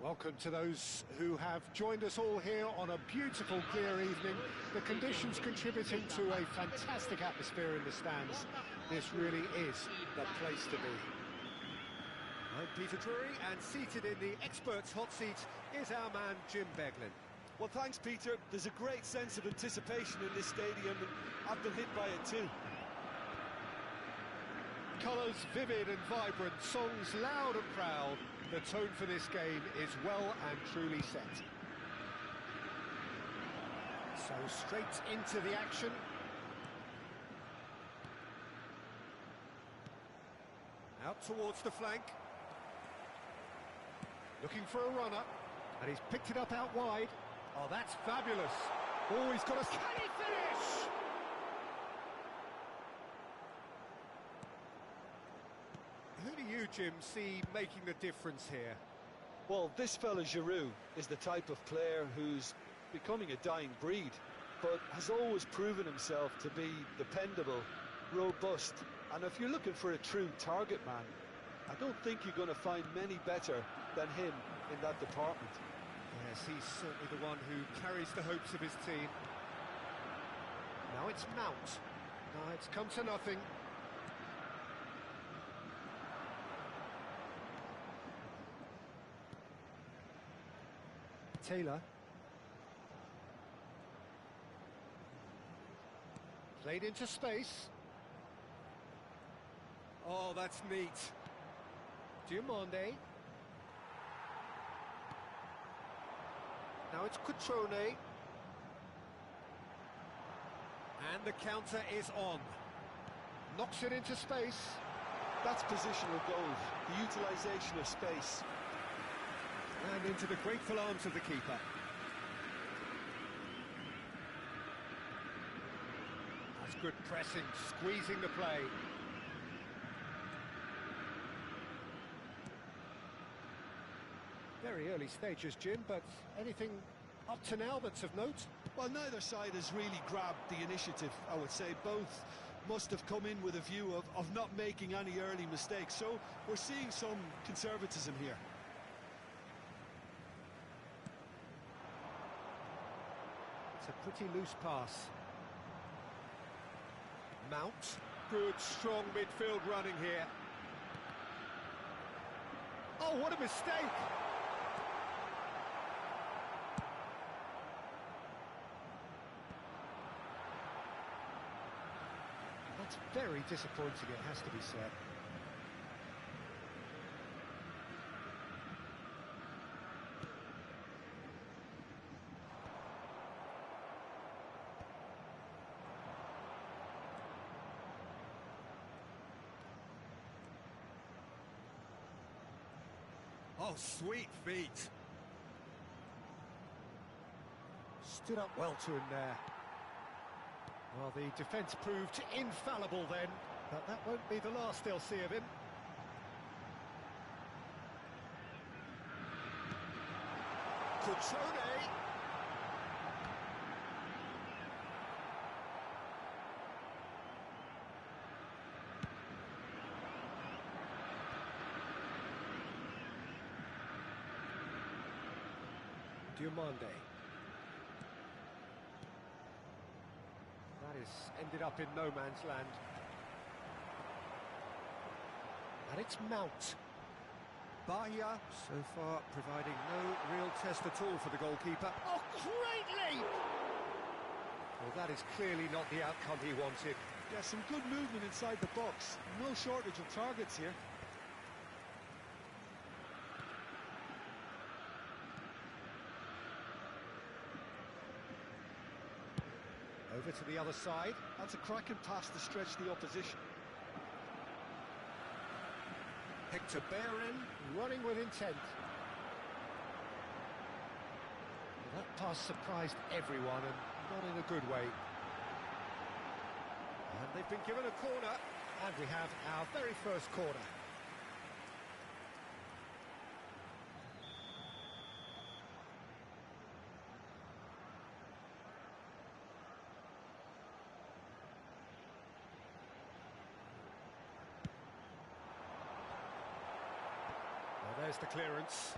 Welcome to those who have joined us all here on a beautiful, clear evening. The conditions contributing to a fantastic atmosphere in the stands. This really is the place to be. I'm Peter Drury, and seated in the experts' hot seat is our man Jim Beglin. Well, thanks, Peter. There's a great sense of anticipation in this stadium, and I've been hit by it too. Colours vivid and vibrant, songs loud and proud. The tone for this game is well and truly set. So straight into the action. Out towards the flank. Looking for a runner, and he's picked it up out wide. Oh, that's fabulous. Oh, he's got a... Can he finish? Who do you, Jim, see making the difference here? Well, this fella Giroud is the type of player who's becoming a dying breed, but has always proven himself to be dependable, robust, and if you're looking for a true target man, I don't think you're going to find many better than him in that department. Yes, he's certainly the one who carries the hopes of his team. Now it's Mount. No, it's come to nothing. Taylor. Played into space. Oh, that's neat. Diomande. Now it's Cutrone. And the counter is on. Knocks it into space. That's positional gold, the utilisation of space. And into the grateful arms of the keeper. That's good pressing, squeezing the play. Very early stages, Jim, but anything up to now that's of note? Well, neither side has really grabbed the initiative, I would say. Both must have come in with a view of not making any early mistakes, so we're seeing some conservatism here. It's a pretty loose pass. Mount. Good, strong midfield running here. Oh, what a mistake! That's very disappointing, it has to be said. Oh, sweet feet. Stood up well to him there. Well, the defence proved infallible then, but that won't be the last they'll see of him. Cutrone. Diomande. That is ended up in no man's land. And it's Mount. Bahia, so far, providing no real test at all for the goalkeeper. Oh, great leap! Well, that is clearly not the outcome he wanted. Yeah, some good movement inside the box. No shortage of targets here. Over to the other side. That's a cracking pass to stretch the opposition. Hector Bellerin, running with intent. Well, that pass surprised everyone, and not in a good way. And they've been given a corner, and we have our very first corner. Well, there's the clearance.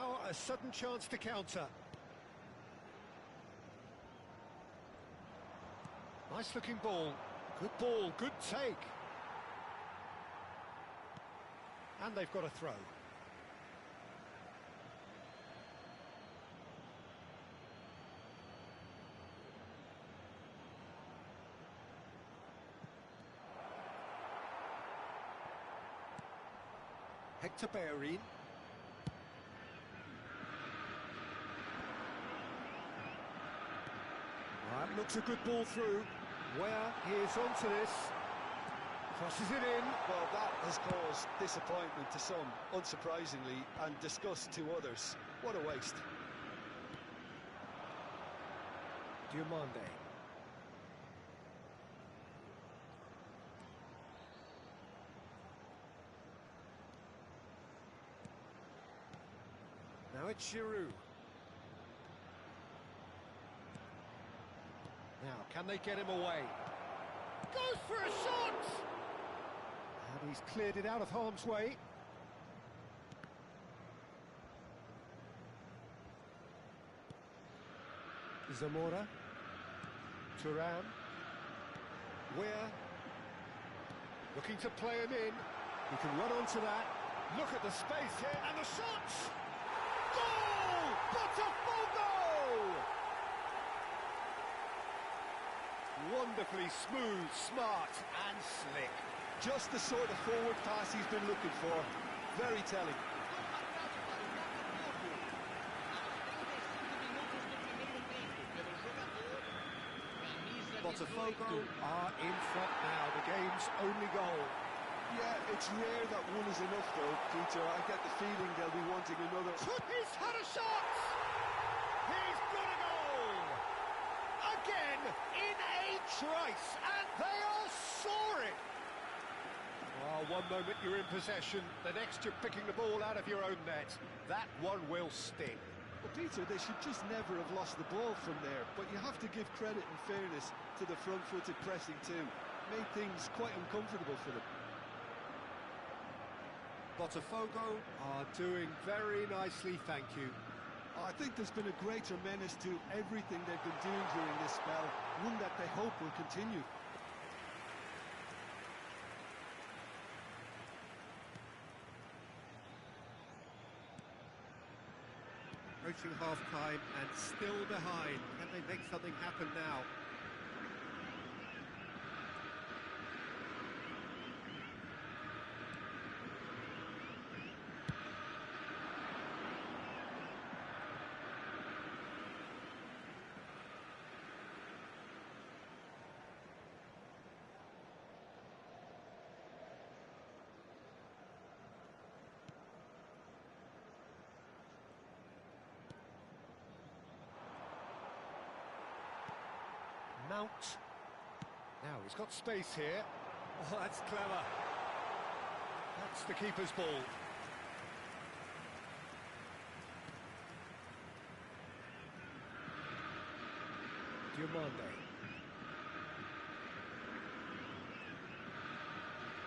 Now a sudden chance to counter. Nice looking ball. Good ball, good take. And they've got a throw. Hector Bellerin. That looks a good ball through. Where he is onto this. Crosses it in. Well, that has caused disappointment to some, unsurprisingly, and disgust to others. What a waste. Diomande. Now it's Giroud. Now, can they get him away? Goes for a shot! And he's cleared it out of harm's way. Zamora. Thuram. Weir. Looking to play him in. He can run onto that. Look at the space here, and the shots! Goal! Botafogo! Wonderfully smooth, smart and slick. Just the sort of forward pass he's been looking for. Very telling. Botafogo are in front now, the game's only goal. Yeah, it's rare that one is enough though, Peter. I get the feeling they'll be wanting another. He's had a shot! He's got a goal! Again, in a trice, and they are soaring! Oh, one moment you're in possession, the next you're picking the ball out of your own net. That one will sting. Well, Peter, they should just never have lost the ball from there, but you have to give credit and fairness to the front-footed pressing too. Made things quite uncomfortable for them. Botafogo are doing very nicely, thank you. I think there's been a greater menace to everything they've been doing during this spell, one that they hope will continue. Approaching half-time and still behind. Can they make something happen now? Mount. Now he's got space here. Oh, that's clever. That's the keeper's ball. Diomande.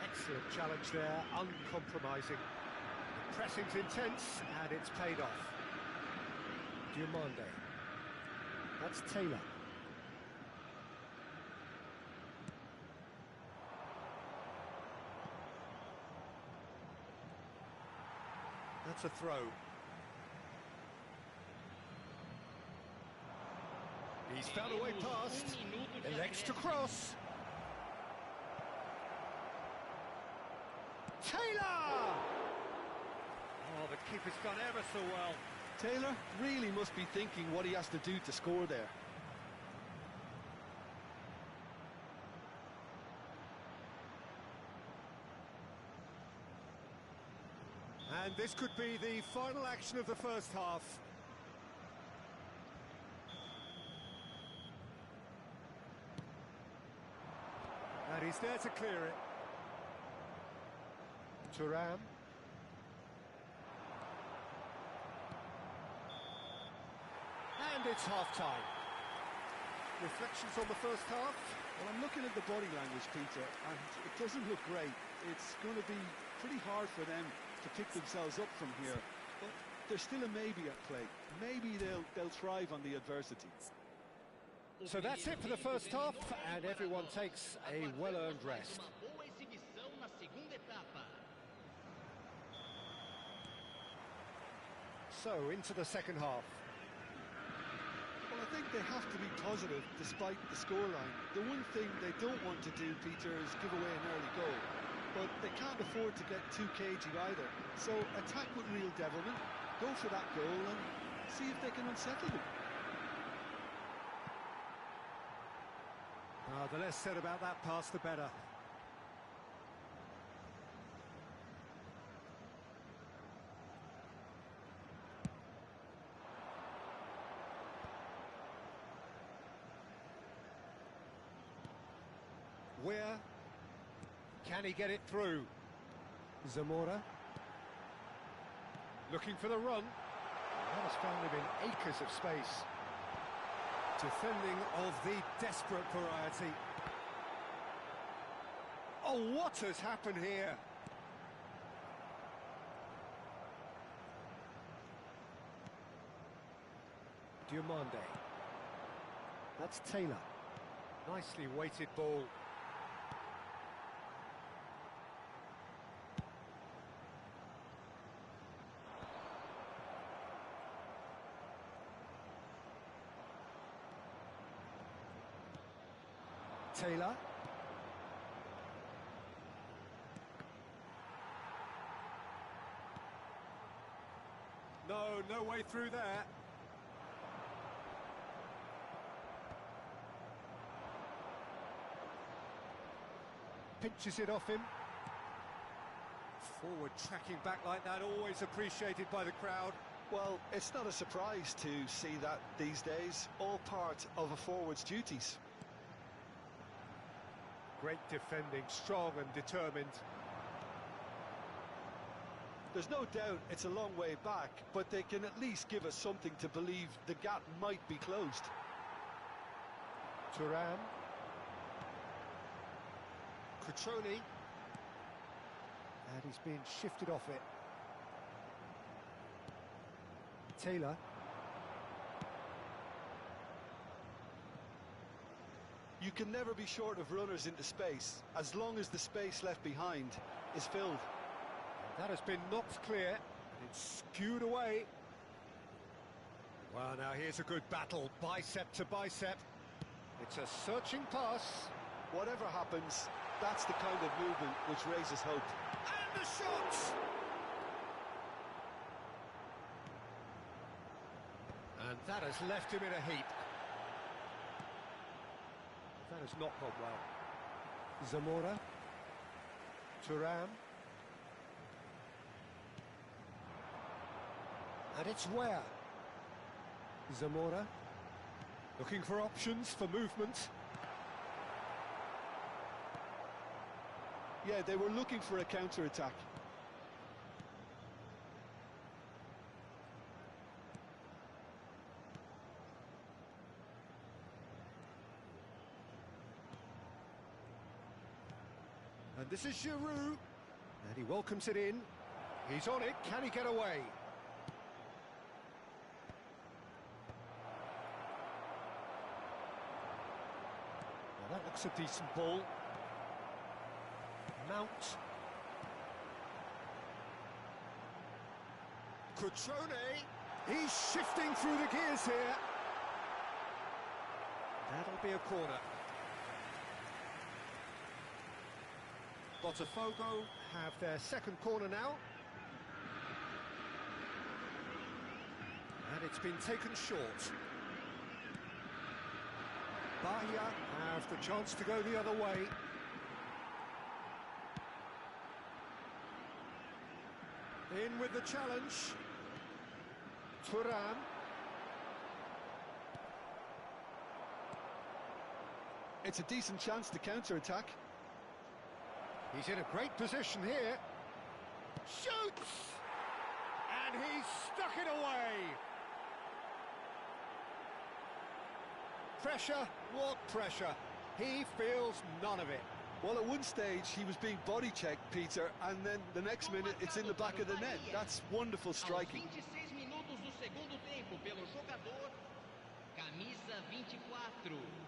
Excellent challenge there, uncompromising. The pressing's intense and it's paid off. Diomande. That's Taylor. That's a throw. He's found a way past. Elects to cross. Taylor! Oh, the keeper's done ever so well. Taylor really must be thinking what he has to do to score there. And this could be the final action of the first half. And he's there to clear it. Thuram. And it's half-time. Reflections on the first half? Well, I'm looking at the body language, Peter, and it doesn't look great. It's going to be pretty hard for them to pick themselves up from here. But there's still a maybe at play. Maybe they'll thrive on the adversity. So that's it for the first half, and everyone takes a well-earned rest. So, into the second half. Well, I think they have to be positive despite the scoreline. The one thing they don't want to do, Peter, is give away an early goal. But they can't afford to get too cagey either. So attack with real devilment, go for that goal and see if they can unsettle them. The less said about that pass, the better. Where can he get it through? Zamora looking for the run. That has found him in acres of space. Defending of the desperate variety. Oh, what has happened here? Diomande. That's Taylor. Nicely weighted ball. Taylor. No way through there. Pinches it off him. Forward tracking back like that, always appreciated by the crowd. Well, it's not a surprise to see that these days, all part of a forward's duties. Great defending, strong and determined. There's no doubt it's a long way back, but they can at least give us something to believe the gap might be closed. Thuram. Cutrone. And he's being shifted off it. Taylor. You can never be short of runners into space, as long as the space left behind is filled. That has been knocked clear, and it's skewed away. Well, now here's a good battle, bicep to bicep. It's a searching pass. Whatever happens, that's the kind of movement which raises hope. And the shot! And that has left him in a heap. That has not gone well. Zamora. Thuram. And it's where? Zamora. Looking for options for movement. Yeah, they were looking for a counter-attack. And this is Giroud. And he welcomes it in. He's on it. Can he get away? Now that looks a decent ball. Mount. Cutrone. He's shifting through the gears here. That'll be a corner. Botafogo have their second corner now. And it's been taken short. Bahia have the chance to go the other way. In with the challenge. Thuram. It's a decent chance to counter-attack. He's in a great position here. Shoots! And he's stuck it away. Pressure, what pressure? He feels none of it. Well, at one stage he was being body-checked, Peter, and then the next minute it's in the back of the net. That's wonderful striking. Camisa 24.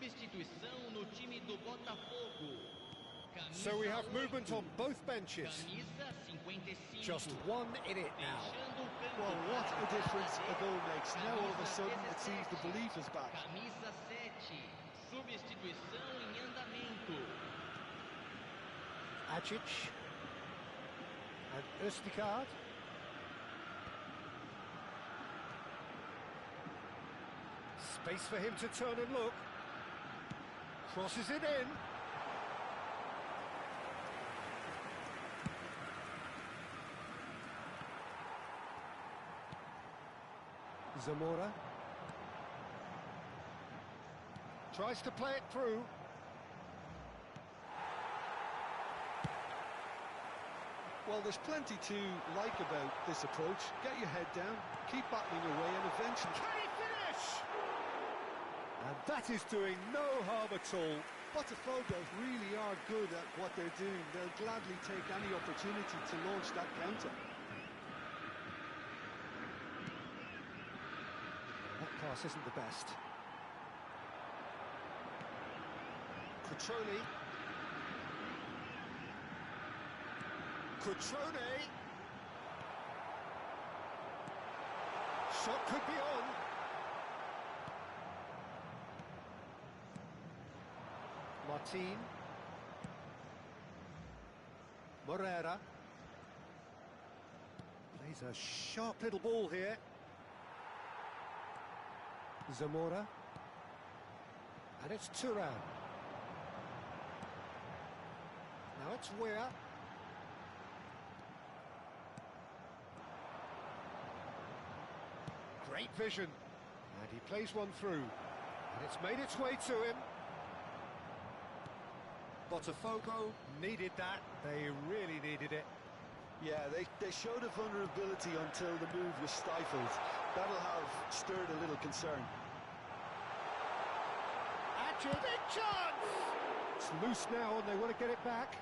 Substituição no time do Botafogo. So we have movement on both benches. Camisa 55. Just one in it now. Deixando o campo Well, what para a difference a goal makes. Now all of a Camisa sudden it seems the 17. belief is back. Camisa 7. Substituição em andamento. Ajic and Østigard. Space for him to turn and look. Crosses it in. Zamora tries to play it through. Well, there's plenty to like about this approach. Get your head down, keep battling away, and eventually... Can he finish? And that is doing no harm at all. Botafogo really are good at what they're doing. They'll gladly take any opportunity to launch that counter. That pass isn't the best. Cutrone. Cutrone. Shot could be on. Martin. Morera. Plays a sharp little ball here. Zamora. And it's Turan. Now it's Weah. Great vision. And he plays one through. And it's made its way to him. Botafogo needed that. They really needed it. Yeah, they showed a vulnerability until the move was stifled. That'll have stirred a little concern. Actually, big chance! It's loose now and they want to get it back.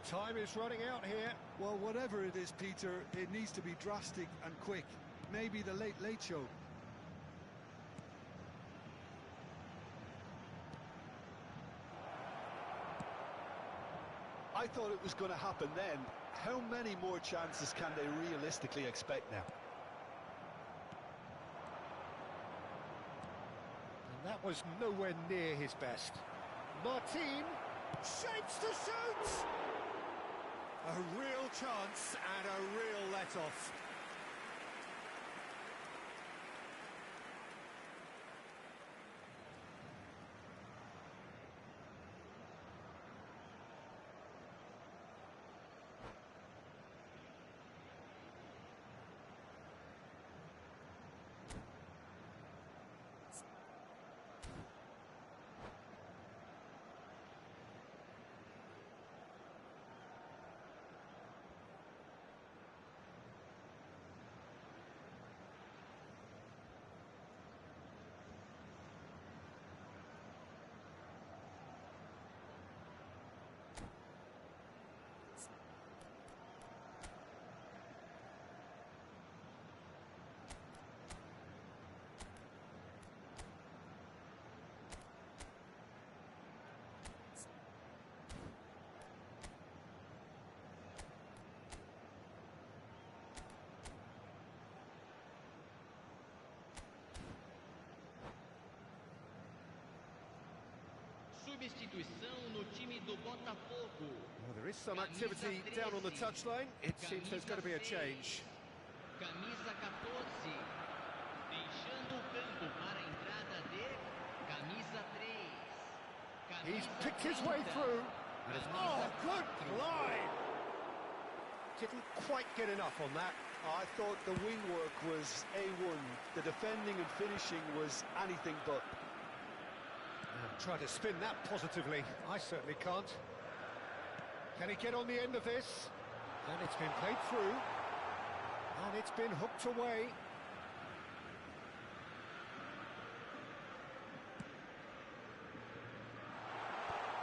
Time is running out here. Well, whatever it is, Peter, it needs to be drastic and quick. Maybe the late show. I thought it was going to happen then. How many more chances can they realistically expect now? And that was nowhere near his best. Martin shapes to shoot! A real chance and a real let-off. substituição no time do Botafogo. Well, there is some activity down on the touchline. It seems there's going to be a change. Camisa 14. Deixando o campo para a entrada de camisa 3. He's Camisa picked his way 30. through. And it's, oh, good 34. glide! Didn't quite get enough on that. I thought the wing work was A1. The defending and finishing was anything but. Try to spin that positively. I certainly can't. Can he get on the end of this? And it's been played through. And it's been hooked away.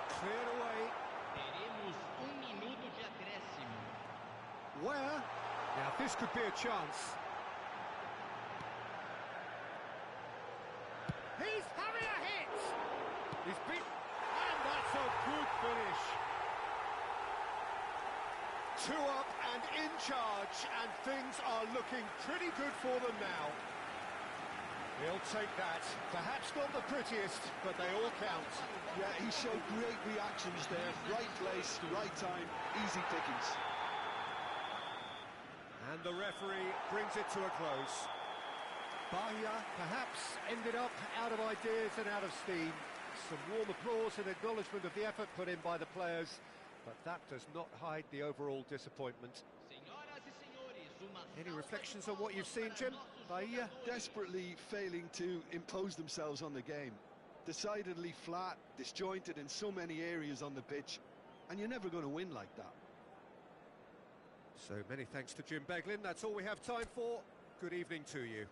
Cleared away. Teremos minuto de acréscimo. Where? Now this could be a chance. He's having a hit! He's beat, and that's a good finish. 2 up and in charge, and things are looking pretty good for them now. He'll take that. Perhaps not the prettiest, but they all count. Yeah, he showed great reactions there. Right place, right time, easy pickings. And the referee brings it to a close. Bahia perhaps ended up out of ideas and out of steam. Some warm applause and acknowledgement of the effort put in by the players, but that does not hide the overall disappointment. Senhoras e senhores, uma Any salva reflections de on what you've palmas seen, para Jim? nossos Bahia jogadores. desperately failing to impose themselves on the game. Decidedly flat, disjointed in so many areas on the pitch, and you're never going to win like that. So many thanks to Jim Beglin. That's all we have time for. Good evening to you.